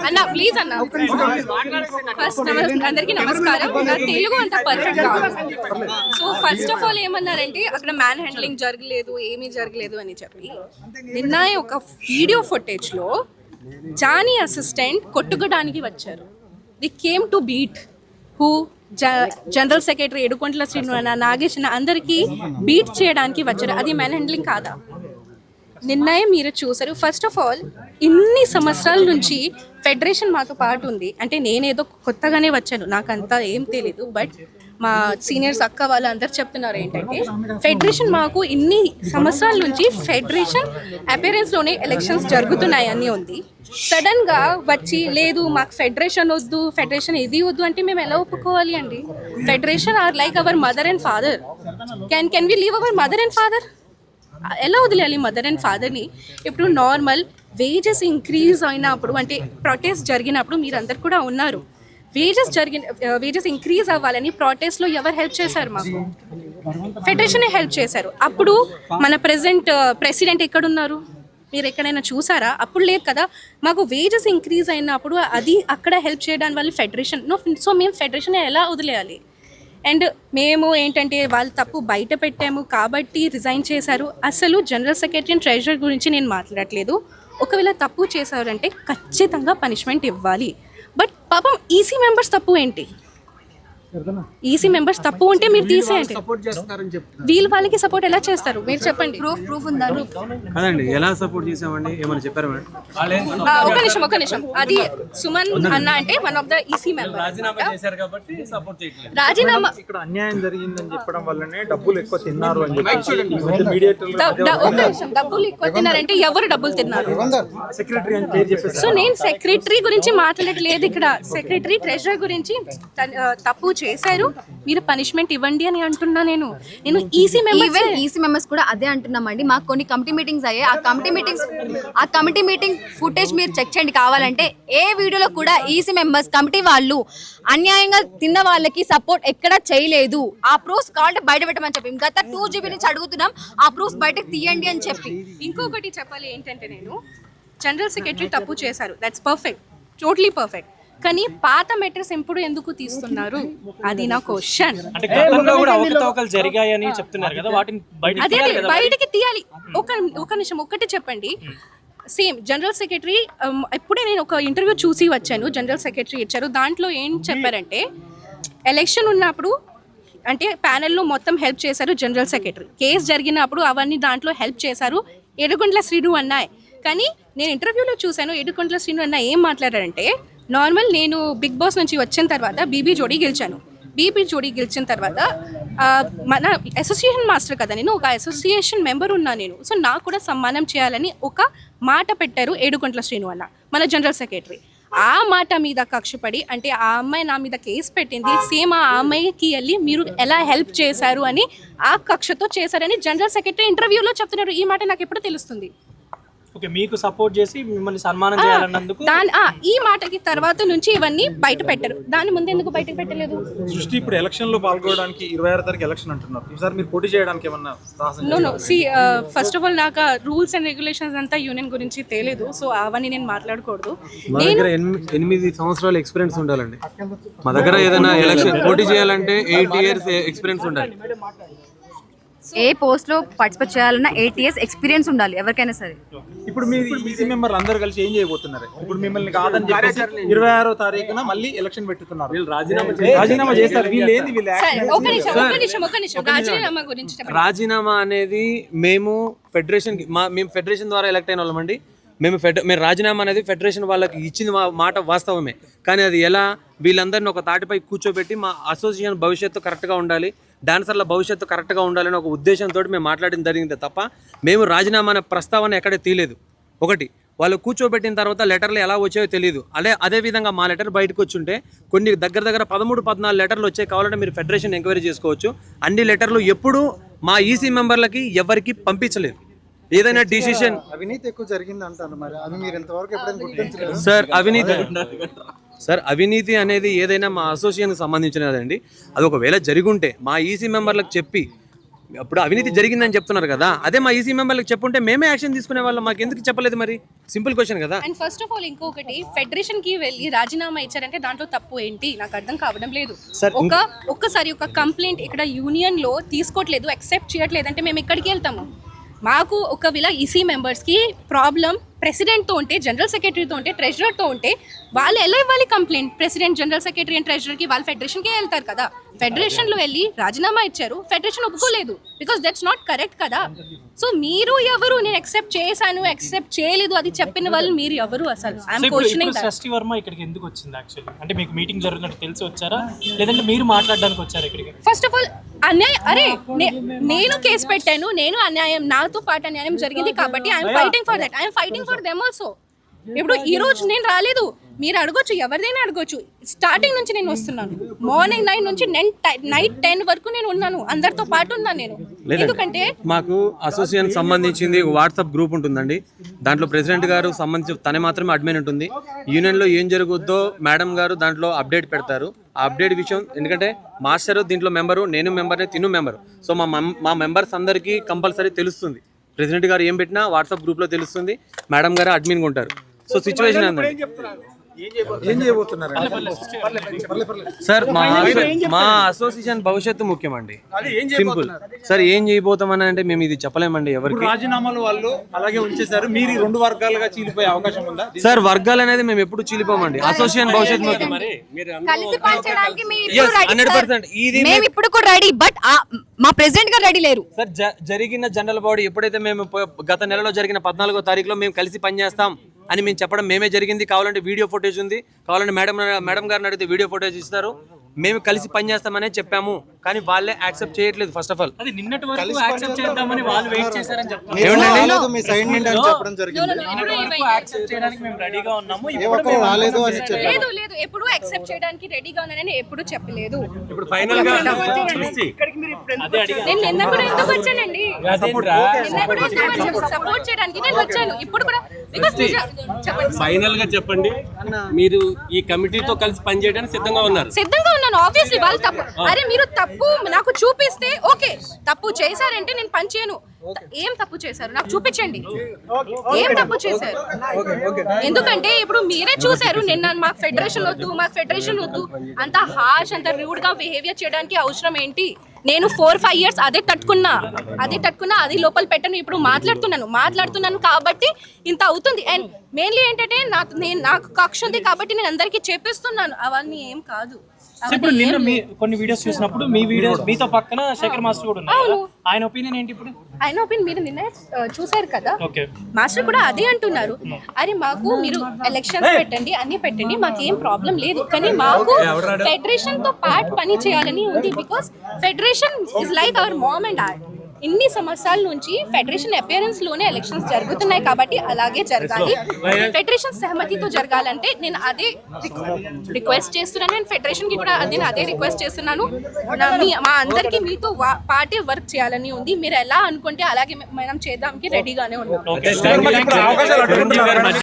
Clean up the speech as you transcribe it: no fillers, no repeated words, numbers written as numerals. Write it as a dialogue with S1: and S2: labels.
S1: అన్న ప్లీజ్ అన్న ఫస్ట్ అందరికీ నమస్కారం. నా తెలుగు అంత పర్ఫెక్ట్ కాదు. సో ఫస్ట్ ఆఫ్ ఆల్ ఏమన్నారంటే అక్కడ మ్యాన్ హ్యాండ్లింగ్ జరగలేదు, ఏమీ జరగలేదు అని చెప్పి నిన్న ఒక వీడియో ఫుటేజ్ లో జానీ అసిస్టెంట్ కొట్టుకోవడానికి వచ్చారు. They came to beat who general secretary ఎడుకొంట్ల శ్రీను నాగేష్ అందరికీ బీట్ చేయడానికి వచ్చారు. అది మ్యాన్ హ్యాండ్లింగ్ కాదా? నిన్ననే మీరు చూసారు. ఫస్ట్ ఆఫ్ ఆల్ ఇన్ని సంవత్సరాల నుంచి ఫెడరేషన్ మాతో పాటు ఉంది. అంటే నేనేదో కొత్తగానే వచ్చాను, నాకు అంతా ఏం తెలీదు. బట్ మా సీనియర్స్ అక్క వాళ్ళు అందరు చెప్తున్నారు ఏంటంటే ఫెడరేషన్ మాకు ఇన్ని సంవత్సరాల నుంచి ఫెడరేషన్ అపియరెన్స్లోనే ఎలక్షన్స్ జరుగుతున్నాయి అని ఉంది. సడన్గా వచ్చి లేదు మాకు ఫెడరేషన్ వద్దు, ఫెడరేషన్ ఇది వద్దు అంటే మేము ఎలా ఒప్పుకోవాలి అండి? Federation are like our mother and father. Can we leave our mother and father? ఎలా వదిలేయాలి మదర్ అండ్ ఫాదర్ని? ఇప్పుడు నార్మల్ వేజెస్ ఇంక్రీజ్ అయినప్పుడు అంటే ప్రొటెస్ట్ జరిగినప్పుడు మీరందరు కూడా ఉన్నారు. వేజెస్ ఇంక్రీజ్ అవ్వాలని ప్రొటెస్ట్లో ఎవరు హెల్ప్ చేశారు? మాకు ఫెడరేషనే హెల్ప్ చేశారు. అప్పుడు మన ప్రెసిడెంట్ ఎక్కడున్నారు? మీరు ఎక్కడైనా చూసారా? అప్పుడు లేదు కదా. మాకు వేజెస్ ఇంక్రీజ్ అయినప్పుడు అది అక్కడ హెల్ప్ చేయడానికి వాళ్ళు ఫెడరేషన్. సో మేము ఫెడరేషన్ ఎలా వదిలేయాలి? అండ్ మేము ఏంటంటే వాళ్ళు తప్పు బయట పెట్టాము కాబట్టి రిజైన్ చేశారు. అసలు జనరల్ సెక్రటరీ అండ్ ట్రెజరర్ గురించి నేను మాట్లాడట్లేదు. ఒకవేళ తప్పు చేశారంటే ఖచ్చితంగా పనిష్మెంట్ ఇవ్వాలి. బట్ పాపం ఈసీ మెంబర్స్ తప్పు ఏంటి? ఈసీ మెంబర్స్ తప్పు ఉంటే మీరు తీసేయండి. వీళ్ళు వాళ్ళకి సపోర్ట్ ఎలా చేస్తారు మీరు చెప్పండి? ప్రూఫ్ ఉందా?
S2: అదండి ఎలా సపోర్ట్ చేసామండి ఏమని చెప్పారు మేడం?
S1: ఒక నిమిషం అది సుమన్ అన్న అంటే one of the EC member రాజీనామా
S3: ఇక్కడ అన్యాయం జరిగిందని చెప్పడం వల్లనే డబ్బులు ఎక్కువ తిన్నారు అని
S1: డబ్బులు ఎక్కువ తిన్నారంటే ఎవరు డబ్బులు తిన్నారు?
S3: సెక్రటరీ అని పేరు చెప్పేసి.
S1: సో నేను సెక్రటరీ గురించి మాట్లాడట్లేదు ఇక్కడ. సెక్రటరీ ట్రెజరర్ గురించి తప్పు చేశారు, మీరు పనిష్మెంట్ ఇవ్వండి అని అంటున్నా. నేను ఈసీ
S4: మెంబర్స్ కూడా అదే అంటున్నామండి. మాకు కొన్ని కమిటీ మీటింగ్స్ అయ్యాయి. ఆ కమిటీ మీటింగ్ ఫుటేజ్ మీరు చెక్ చేయండి కావాలంటే. ఏ వీడియోలో కూడా ఈసీ మెంబర్స్ కమిటీ వాళ్ళు అన్యాయంగా తిన్న వాళ్ళకి సపోర్ట్ ఎక్కడ చేయలేదు. ఆ ప్రూఫ్స్ కావాలంటే బయట పెట్టమని చెప్పి గత 2 GB నుంచి అడుగుతున్నాం. ఆ ప్రూఫ్స్ బయటకు తీయండి అని చెప్పి.
S1: ఇంకొకటి చెప్పాలి ఏంటంటే నేను జనరల్ సెక్రటరీ తప్పు చేశారు, దట్స్ పర్ఫెక్ట్, టోటలీ పర్ఫెక్ట్. కానీ పాత మెటర్స్ ఎప్పుడు ఎందుకు తీస్తున్నారు? అది నా క్వశ్చన్. అదే బయటికి తీయాలి. ఒక నిమిషం ఒక్కటి చెప్పండి. సేమ్ జనరల్ సెక్రటరీ ఎప్పుడే నేను ఒక ఇంటర్వ్యూ చూసి వచ్చాను, జనరల్ సెక్రటరీ ఇచ్చారు. దాంట్లో ఏం చెప్పారంటే ఎలక్షన్ ఉన్నప్పుడు అంటే ప్యానెల్లో మొత్తం హెల్ప్ చేశారు జనరల్ సెక్రటరీ. కేసు జరిగినప్పుడు అవన్నీ దాంట్లో హెల్ప్ చేశారు ఎడుకొంట్ల శ్రీను అన్నాయ్. కానీ నేను ఇంటర్వ్యూలో చూశాను ఎడుకొంట్ల శ్రీను అన్న ఏం మాట్లాడారంటే నార్మల్ నేను బిగ్ బాస్ నుంచి వచ్చిన తర్వాత బీబీ జోడీ గెలిచిన తర్వాత మన అసోసియేషన్ మాస్టర్ కదా, నేను ఒక అసోసియేషన్ మెంబర్ ఉన్నా నేను. సో నాకు కూడా సన్మానం చేయాలని ఒక మాట పెట్టారు ఏడుకొంట్ల శ్రీను అన్న మన జనరల్ సెక్రటరీ. ఆ మాట మీద కక్షపడి అంటే ఆ అమ్మాయి నా మీద కేసు పెట్టింది, సేమ్ ఆ అమ్మాయికి వెళ్ళి మీరు ఎలా హెల్ప్ చేశారు అని ఆ కక్షతో చేశారని జనరల్ సెక్రటరీ ఇంటర్వ్యూలో చెప్తున్నారు. ఈ మాట నాకు ఎప్పుడు తెలుస్తుంది?
S5: ఓకే, మీకు సపోర్ట్ చేసి మిమ్మల్ని సన్మానం చేయాలన్నందుకు
S1: ఈ మాటకి తర్వాత నుంచి ఇవన్నీ బయట పెట్టారు. దాని ముందు ఎందుకు బయటకు పెట్టలేదు?
S3: సృష్టి ఇప్పుడు ఎలక్షన్ లో పాల్గొనడానికి 26 తారీఖు ఎలక్షన్ అంటున్నారు. ఈసారి మీరు పోటీ చేయడానికి ఏమన్నా?
S1: నో ఫస్ట్ ఆఫ్ ఆల్ నాకు రూల్స్ అండ్ రెగ్యులేషన్స్ అంతా యూనియన్ గురించి తెలియదు. సో అవన్నీ నేను మాట్లాడకూడదు.
S2: మా దగ్గర 8 సంవత్సరాల ఎక్స్పీరియన్స్ ఉండాలండి. మా దగ్గర ఏదైనా ఎలక్షన్ పోటీ చేయాలంటే 8 years ఎక్స్పీరియన్స్ ఉండాలి.
S4: ఏ పోస్ట్ లో పార్టిసిపేట్ చేయాలన్నా 8 years ఎక్స్పీరియన్స్ ఉండాలి ఎవరికైనా సరే.
S3: ఇప్పుడు మీ ఈసీ మెంబర్లు అందరూ కలిసి ఏం చేయబోతున్నారు? ఇప్పుడు మిమ్మల్ని కాదని చెప్పేసి 26వ తారీఖున మళ్ళీ ఎలక్షన్ పెట్టుకున్నారు. రాజీనామా చేస్తారు.
S2: రాజీనామా అనేది మేము ఫెడరేషన్ ద్వారా ఎలక్ట్ అయిన వాళ్ళమండి. మేము రాజీనామా అనేది ఫెడరేషన్ వాళ్ళకి ఇచ్చింది మాట వాస్తవమే. కానీ అది ఎలా వీళ్ళందరినీ ఒక తాటిపై కూర్చోబెట్టి మా అసోసియేషన్ భవిష్యత్తు కరెక్ట్గా ఉండాలి, డాన్సర్ల భవిష్యత్తు కరెక్ట్గా ఉండాలని ఒక ఉద్దేశంతో మేము మాట్లాడడం జరిగింది తప్ప మేము రాజీనామా అనే ప్రస్తావన ఎక్కడ తీయలేదు. ఒకటి వాళ్ళు కూర్చోబెట్టిన తర్వాత లెటర్లు ఎలా వచ్చాయో తెలియదు. అదేవిధంగా మా లెటర్ బయటకు వచ్చుంటే కొన్ని దగ్గర 13-14 లెటర్లు వచ్చాయి. కావాలంటే మీరు ఫెడరేషన్ ఎంక్వైరీ చేసుకోవచ్చు. అన్ని లెటర్లు ఎప్పుడూ మా ఈసీ మెంబర్లకి ఎవరికి పంపించలేదు. ఏదైనా డిసిషన్
S6: అవినీతి ఎక్కువ జరిగింది అంటారు. మరి అది మీరు ఎంతవరకు ఎప్పుడైనా గుర్తించలేదు?
S2: సార్ అవినీతి అనేది ఏదైనా మా అసోసియేషన్కి సంబంధించినదండి. అది ఒకవేళ జరిగుంటే మా ఈసీ మెంబర్లకు చెప్పి అప్పుడు అవినీతి జరిగిందని చెప్తున్నారు కదా, అదే మా ఈసీ మెంబర్లకు చెప్పుంటే మేమే యాక్షన్ తీసుకునే వాళ్ళం, మాకు ఎందుకు చెప్పలేదు మరి? సింపుల్ క్వశ్చన్ కదా.
S1: అండ్ ఫస్ట్ ఆఫ్ ఆల్ ఇంకొకటి, ఫెడరేషన్ కి వెళ్ళి రాజీనామా ఇచ్చారంటే దాంట్లో తప్పు ఏంటి నాకు అర్థం కావడం లేదు. ఒక్కసారి ఒక కంప్లైంట్ ఇక్కడ యూనియన్ లో తీసుకోవట్లేదు, అక్సెప్ట్ చేయట్లేదు అంటే మేము ఎక్కడికి వెళ్తాము? మాకు ఒకవేళ ఈసీ మెంబర్స్కి ప్రాబ్లం ప్రెసిడెంట్తో ఉంటే, జనరల్ సెక్రటరీతో ఉంటే, ట్రెజరర్తో ఉంటే వాళ్ళు ఎలా ఇవ్వాలి complaint? President, general secretary and ట్రెజరర్కి వాళ్ళు ఫెడరేషన్కే వెళ్తారు కదా. ఫెడరేషన్లో వెళ్ళి రాజీనామా ఇచ్చారు, ఫెడరేషన్ ఒప్పుకోలేదు, బికాస్ దట్స్ నాట్ కరెక్ట్ కదా. సో మీరు ఎవరు? నేను యాక్సెప్ట్ చేశాను, యాక్సెప్ట్ చేయలేదు అది చెప్పిన వాళ్ళు మీరు ఎవరు అసలు? I'm questioning that.
S5: షష్ఠి వర్మ ఇక్కడికి ఎందుకు వచ్చింది యాక్చువల్లీ? అంటే మీకు మీటింగ్ జరుగుతున్నట్టు తెలిసి వచ్చారా, లేదంటే మీరు మాట్లాడడానికి వచ్చారా ఇక్కడికి?
S1: ఫస్ట్ ఆఫ్ ఆల్ అన్యాయం, అరే నేను కేసు పెట్టాను, నేను అన్యాయం, నాతో పాటు అన్యాయం జరిగింది కాబట్టి I'm fighting for that, I'm fighting for them also. ఇప్పుడు ఈ రోజు నేను రాలేదు, మీరు అడగొచ్చు, ఎవరిదైనా అడగొచ్చు. స్టార్టింగ్ నుంచి నేను వస్తున్నాను, మార్నింగ్ 9 నుంచి నైట్ 10 వరకు నేను ఉన్నాను, అందరితో పాటు ఉన్నాను నేను. ఎందుకంటే
S2: మాకు అసోసియేషన్ సంబంధించింది వాట్సాప్ గ్రూప్ ఉంటుందండి, దాంట్లో ప్రెసిడెంట్ గారు సంబంధించి తనే మాత్రమే అడ్మిన్ ఉంటుంది. యూనియన్లో ఏం జరుగుద్దో మేడం గారు దాంట్లో అప్డేట్ పెడతారు. ఆ అప్డేట్ విషయం, ఎందుకంటే మాస్టర్ దీంట్లో మెంబరు, నేను మెంబర్ని, తిను మెంబరు. సో మా మెంబర్స్ అందరికీ కంపల్సరీ తెలుస్తుంది. ప్రెసిడెంట్ గారు ఏం పెట్టినా వాట్సాప్ గ్రూప్లో తెలుస్తుంది, మేడం గారు అడ్మిన్గా ఉంటారు. సో సిచ్యువేషన్
S3: ఏం చేయబోతున్నారు?
S2: సార్, మా అసోసియేషన్ భవిష్యత్తు ముఖ్యమండి, సింపుల్. సార్ ఏం చేయబోతామని అంటే మేము ఇది చెప్పలేమండి ఎవరికి.
S3: రాజీనామాలు వాళ్ళు అలాగే ఉంచేశారు, మీరు 2 వర్గాలుగా చీలిపోయే అవకాశం ఉందా?
S2: సార్ వర్గాలు అనేది మేము ఎప్పుడు చీలిపోమండి, అసోసియేషన్ భవిష్యత్తు ముఖ్యం.
S4: కలిసి పనిచేయడానికి
S2: మేము
S4: ఇప్పుడు కూడా రెడీ, బట్ మా ప్రెసిడెంట్ గారు రెడీ లేరు.
S2: సార్ జరిగిన జనరల్ బాడీ ఎప్పుడైతే మేము గత నెలలో జరిగిన 14వ తారీఖులో మేము కలిసి పనిచేస్తాం అని మేము చెప్పడం మేమే జరిగింది. కావాలంటే వీడియో ఫుటేజ్ ఉంది, కావాలంటే మేడం గారిని అడిగితే వీడియో ఫుటేజ్ ఇస్తారు. మేము కలిసి పనిచేస్తామనే చెప్పాము, కానీ వాళ్ళే యాక్సెప్ట్ చేయట్లేదు. ఫస్ట్ ఆఫ్ ఆల్
S5: అది నిన్నటి వరకు యాక్సెప్ట్ చేద్దామని వాళ్ళు వెయిట్ చేశారని చెప్తారు.
S6: మీ సైడ్ నుండి అని చెప్పడం జరిగింది.
S5: యాక్సెప్ట్ చేయడానికి మేము రెడీగా ఉన్నాము,
S6: ఏ ఒక్కరు రాలేదు అని చెప్పారు.
S1: లేదు లేదు, ఎప్పుడు యాక్సెప్ట్ చేయడానికి రెడీగా ఉన్నానని ఎప్పుడు చెప్పలేదు.
S2: ఇప్పుడు ఫైనల్ గా
S5: అదే అడిగాను.
S1: నేను నిన్న కూడా ఎందుకు వచ్చానండి, నిన్న కూడా ఎందుకు వచ్చాను? సపోర్ట్ చేయడానికి నేను వచ్చాను. ఇప్పుడు కూడా because చెప్పండి,
S7: ఫైనల్ గా చెప్పండి, మీరు ఈ కమిటీతో కలిసి పనిచేయడానికి సిద్ధంగా ఉన్నారు?
S1: సిద్ధంగా ఉన్నాను. ఆబ్వియస్లీ వాళ్ళు తప్పు, అరే మీరు తప్పు నాకు చూపిస్తే ఓకే, తప్పు చేశారంటే నేను పని చేయను. ఏం తప్పు చేశారు నాకు చూపించండి, ఏం తప్పు చేశారు. ఎందుకంటే ఇప్పుడు మీరే చూసారు నిన్న, మాకు ఫెడరేషన్ వద్దు, మాకు ఫెడరేషన్ వద్దు, అంత హార్ష్, అంత రూడ్ గా బిహేవియర్ చేయడానికి అవసరం ఏంటి? నేను 4-5 years అదే తట్టుకున్నా, అది లోపల పెట్టను. ఇప్పుడు మాట్లాడుతున్నాను కాబట్టి ఇంత అవుతుంది. అండ్ మెయిన్లీ ఏంటంటే నాకు కక్ష ఉంది కాబట్టి నేను అందరికీ చెప్పిస్తున్నాను, అవన్నీ ఏం కాదు.
S5: ఇప్పుడు నిన్న మీ కొన్ని వీడియోస్ చూసినప్పుడు మీ వీడియోస్ మీతో పక్కన శేఖర్ మాస్టర్ కూడా ఉన్నారు, ఆయన ఒపీనియన్ ఏంటి? ఇప్పుడు
S1: ఆయన ఒపీనియన్ మీరు నిన్న చూసారు కదా,
S5: ఓకే,
S1: మాస్టర్ కూడా అదే అంటున్నారు, అరే మాకు మీరు ఎలక్షన్స్ పెట్టండి, అన్ని పెట్టండి, మాకేం ప్రాబ్లం లేదు, కానీ మాకు ఫెడరేషన్ తో పాటు పని చేయాలని ఉంది. Because federation is like our mom and dad. ఇన్ని సంవత్సరాల నుంచి ఫెడరేషన్ అపియరెన్స్ లోనే ఎలక్షన్స్ జరుగుతున్నాయి కాబట్టి అలాగే జరగాలి. ఫెడరేషన్ సహమతితో జరగాలంటే నేను అదే రిక్వెస్ట్ చేస్తున్నాను. నేను ఫెడరేషన్ కి కూడా నేను అదే రిక్వెస్ట్ చేస్తున్నాను. మా అందరికి మీతో పార్టీ వర్క్ చేయాలని ఉంది. మీరు ఎలా అనుకుంటే అలాగే మనం చేద్దాంకి రెడీగానే ఉన్నాం.